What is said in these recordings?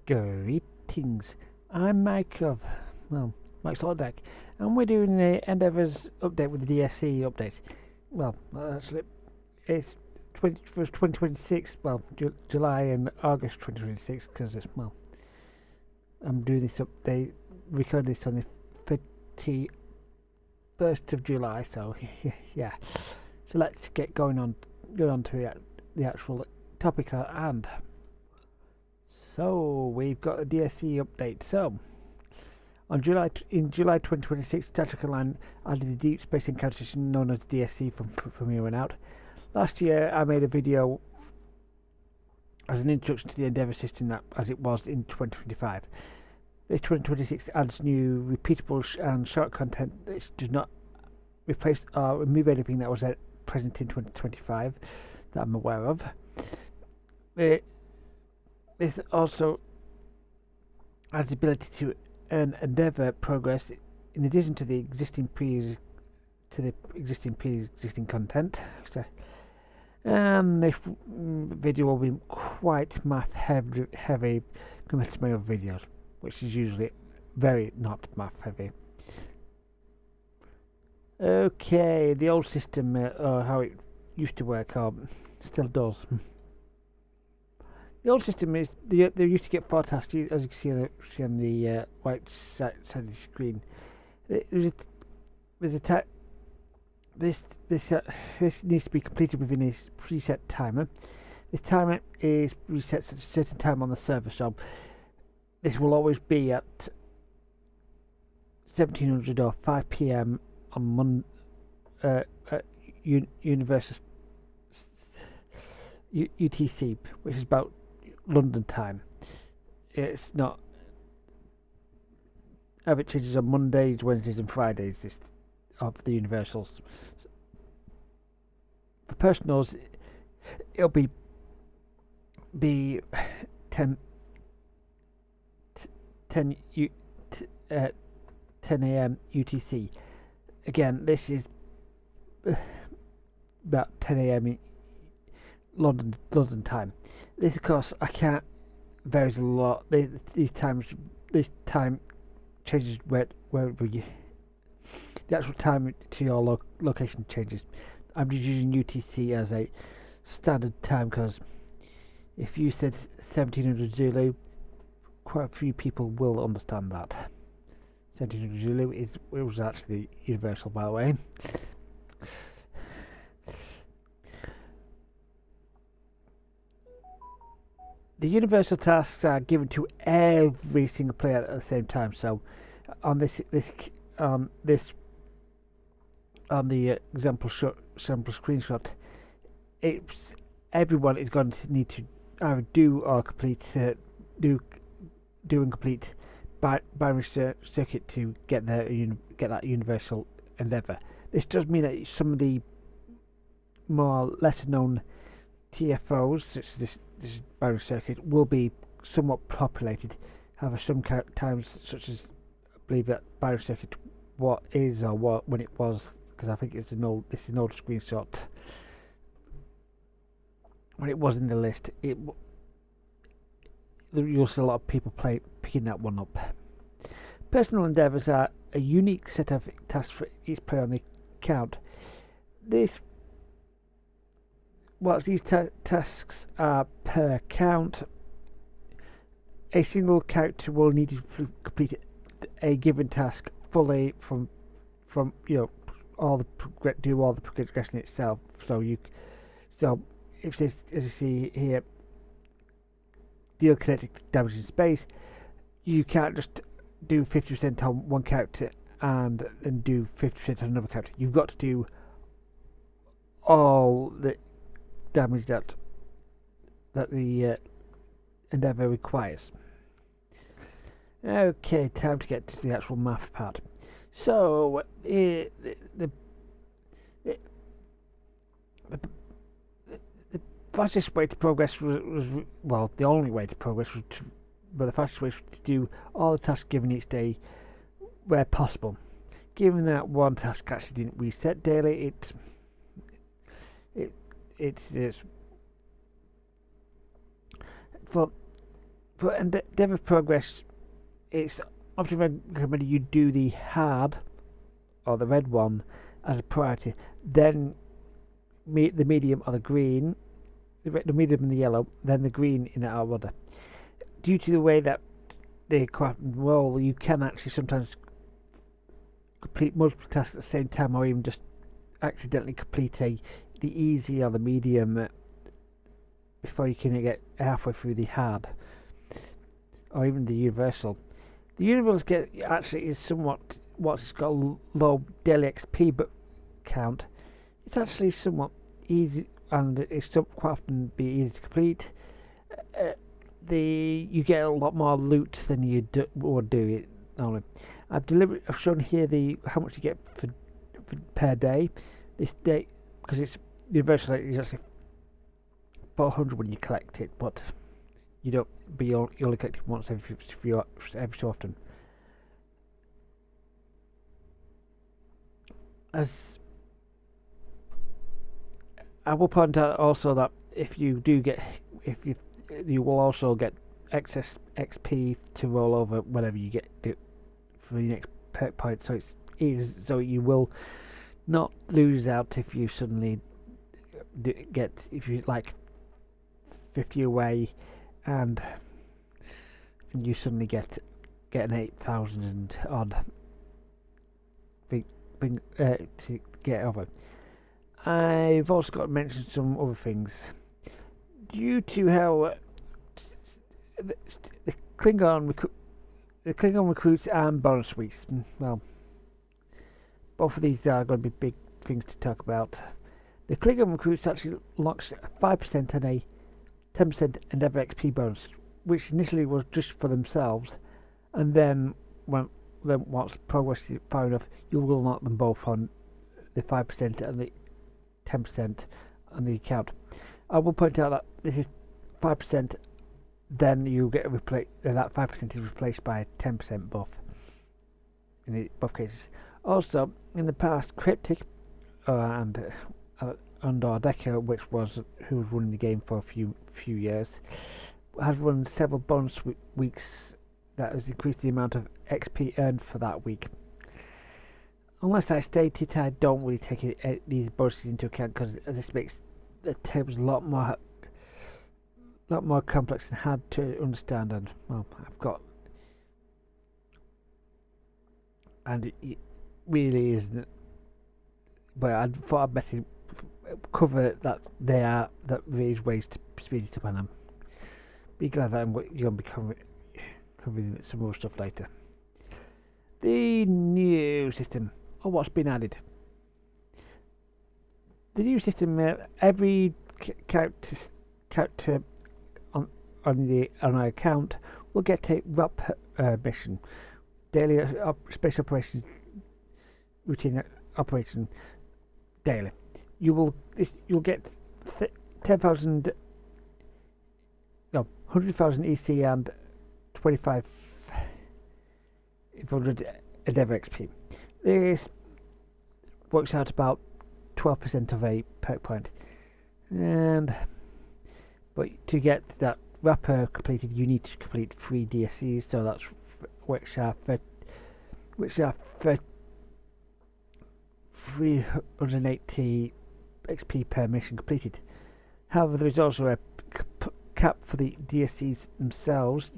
Greetings, I'm Mike of, Mike's Hot Deck, and we're doing the Endeavours update with the DSE update. Actually, it's 2026, July and August 2026, because I'm doing this update, recording this on the 31st of July, so yeah. So let's get go on to the actual topic at hand. So we've got a DSE update. So in July 2026, Tactical Line added the Deep Space Encounter System known as DSE from here on out. Last year I made a video as an introduction to the Endeavour system as it was in 2025. This 2026 adds new repeatable and short content that does not replace or remove anything that was present in 2025 that I'm aware of. This also has the ability to earn Endeavour progress in addition to the existing pre-existing content. This video will be quite math heavy compared to my other videos, which is usually very not math heavy. Okay, the old system, how it used to work, still does. The old system is they used to get 4 tasks, as you can see on the right side of the screen. This needs to be completed within a preset timer. This timer is reset at a certain time on the server, so this will always be at 1700 or 5 p.m. on Universal UTC, which is about London time. It's not. It changes on Mondays, Wednesdays, and Fridays. This of the Universals. For personals, it'll be 10 a.m. UTC. Again, this is about 10 a.m. London time. This, of course, varies a lot. This time changes wherever you. The actual time to your location changes. I'm just using UTC as a standard time because if you said 1700 Zulu, quite a few people will understand that. 1700 Zulu was actually universal, by the way. The universal tasks are given to every single player at the same time. So, on the example screenshot, everyone is going to need to either do or complete do and complete binary circuit to get that universal Endeavour. This does mean that some of the more lesser known TFOs, such as this binary circuit, will be somewhat populated. However, sometimes, such as I believe that binary circuit, when it was, because I think this is an old screenshot. When it was in the list, you'll see a lot of people picking that one up. Personal endeavours are a unique set of tasks for each player on the account. These tasks are per count, a single character will need to complete a given task fully from do all the progression itself. So if this, as you see here, deal kinetic damage in space, you can't just do 50% on one character and then do 50% on another character. You've got to do all the damage that the Endeavour requires. Okay, time to get to the actual math part. So the fastest way to progress was the only way to progress was the fastest way was to do all the tasks given each day where possible. Given that one task actually didn't reset daily, it's for For Endeavour Progress, it's often recommended you do the hard or the red one as a priority, then the medium or the green, the medium and the yellow, then the green in that order. Due to the way that they roll, you can actually sometimes complete multiple tasks at the same time, or even just accidentally complete the easy or the medium before you can get halfway through the hard, or even the universal. The universal actually is somewhat what's got a low daily XP but count. It's actually somewhat easy, and it's quite often be easy to complete. You get a lot more loot than you would do it normally. I've shown here how much you get per day. This day, because it's universal, it's actually 400 when you collect it, but you don't. But you only collect it once every so often. As I will point out also that if you will also get excess XP to roll over whenever you get it for your next perk point. So you will not lose out if you suddenly if you like 50 away and you suddenly get an 8,000 odd to get over. I've also got to mention some other things. Due to how the Klingon recruits and bonus weeks, well, both of these are going to be big things to talk about. The Klingon recruits actually locks 5% and a 10% Endeavour XP bonus, which initially was just for themselves, and then once progress is far enough, you will unlock them both on the 5% and the 10% on the account. I will point out that this is 5%, then you get that 5% is replaced by 10% buff in both cases. Also, in the past, Cryptic and Decker, which was who was running the game for a few years, has run several bonus weeks that has increased the amount of XP earned for that week. Unless I state it, I don't really take these bonuses into account because this makes the tables a lot more complex and hard to understand. And well, it really isn't. But I thought I'd better cover that there is ways to speed it up, and I'm be glad that you're going to be covering some more stuff later. The new system, or what's been added. The new system, every character on our account will get a ROP mission, daily special operations routine operation daily. You'll get 100,000 EC and 2,500 Endeavour XP. This works out about 12% of a perk point, but to get that wrapper completed, you need to complete 3 DSEs. So that's which are 380 XP per mission completed. However, there is also a cap for the DSEs themselves.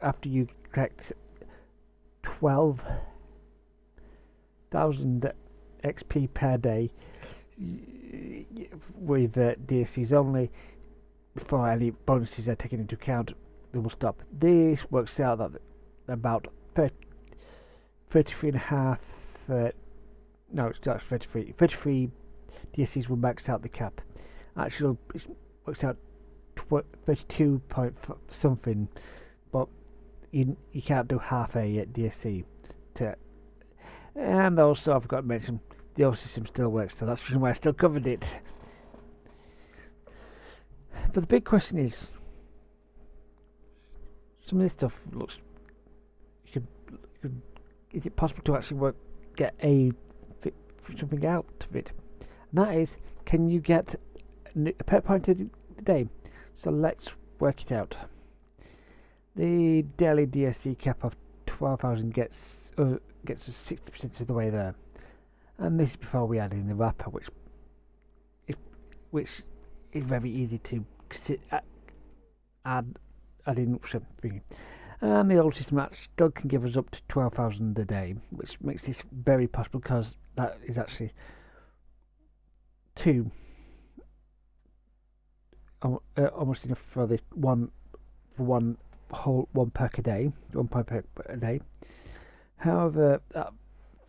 After you collect 12,000 XP per day with DSEs only, before any bonuses are taken into account, they will stop. This works out that about 33.5. No, it's not 33. 33 DSEs will max out the cap. Actually, it works out 32 point something, but you can't do half a DSE. And also, I forgot to mention, the old system still works, so that's the reason why I still covered it. But the big question is, some of this stuff looks. Is it possible to actually get something out of it? And that is, can you get a perk point a day? So let's work it out. The daily DSE cap of 12,000 gets us 60% of the way there, and this is before we add in the wrapper, which is very easy to add in something. And the old system still can give us up to 12,000 a day, which makes this very possible because that is actually almost enough for this one perk a day, 1 perk a day. However,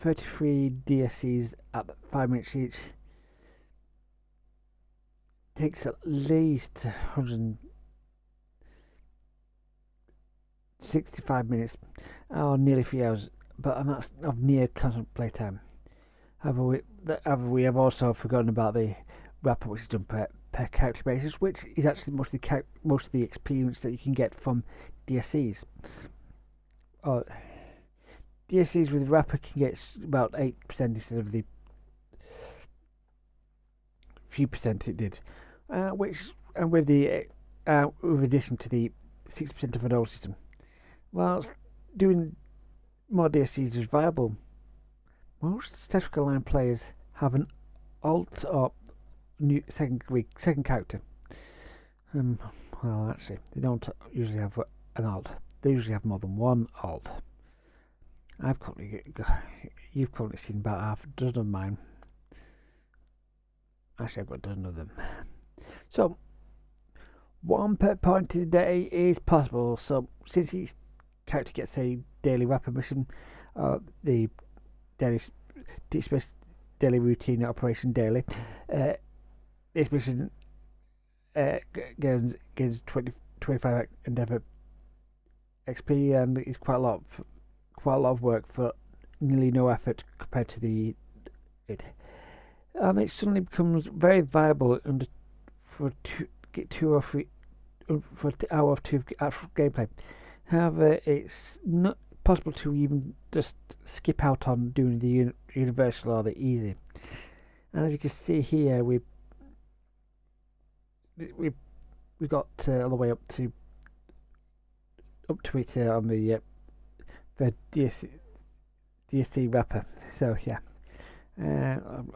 33 DSEs at 5 minutes each takes at least 165 minutes, or nearly 3 hours, and that's of near constant playtime. However, we have also forgotten about the wrapper, which is done per character basis, which is actually most of the experience that you can get from DSEs. DSEs with wrapper can get about 8% instead of the few percent it did, with addition to the 6% of an old system. Whilst doing more DSEs is viable, most statistical line players have an alt or new second character. Well, actually, they don't usually have an alt. They usually have more than one alt. You've probably seen about half a dozen of mine. Actually, I've got a dozen of them. So, 1 per point a day is possible. So, since each character gets a daily wrapper mission, the daily routine operation daily, this mission gains 25 Endeavour XP, and it's quite a lot of work for nearly no effort compared to it. And it suddenly becomes very viable for hour or two of actual gameplay. However, it's not possible to even just skip out on doing the universal or the easy. And as you can see here, we got all the way up to it on the DSE wrapper. So yeah, I've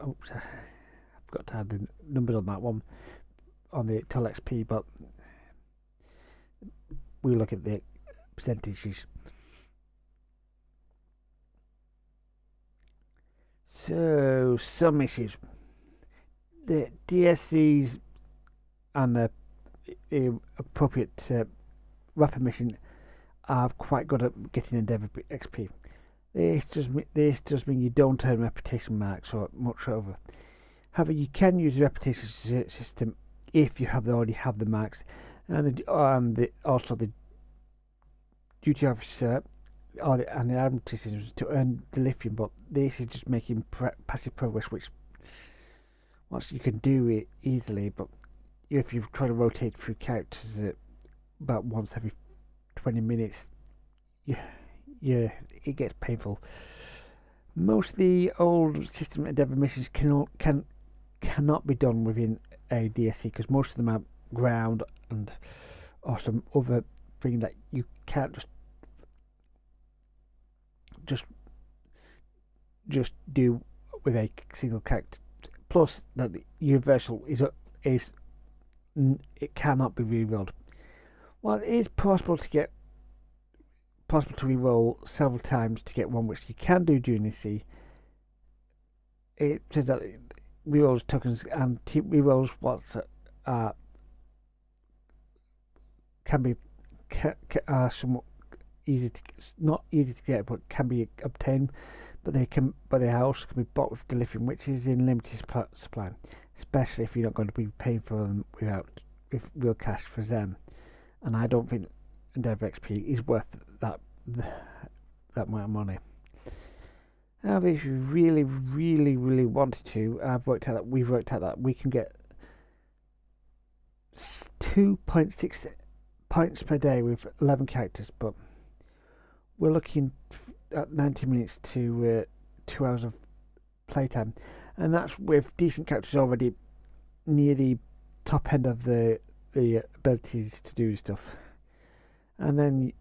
got to add the numbers on that one on the total XP, but we look at the percentages. So some issues: the DSEs and the appropriate wrapper mission are quite good at getting Endeavour XP. This just means you don't earn reputation marks or much over. However, you can use the reputation system if you already have the marks, and also the duty officer and the admiralty systems to earn the lithium. But this is just making passive progress, which you can do it easily. But if you try to rotate through characters about once every 20 minutes, it gets painful. Most of the old system Endeavour missions cannot be done within a DSE because most of them are ground and or some other thing that you can't just do with a single character. Plus, that the universal is it cannot be rerolled. While it is possible to reroll several times to get one, which you can do during the sea, it says that rerolls tokens and rerolls are somewhat not easy to get, but can be obtained. But they also can be bought with lithium, which is in limited supply, especially if you're not going to be paying for them with real cash for them. And I don't think Endeavour XP is worth that amount of money. However, if you really, really, really wanted to, we've worked out that we can get 2.6 points per day with 11 characters, but we're looking at 90 minutes to 2 hours of playtime, and that's with decent characters already near the top end of the abilities to do stuff. and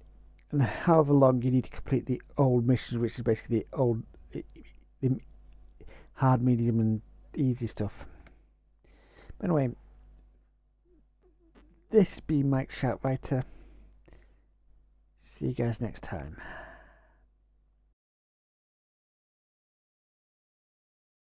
however long you need to complete the old missions, which is basically the hard, medium, and easy stuff. But anyway, this has been Mike Shoutwriter. See you guys next time.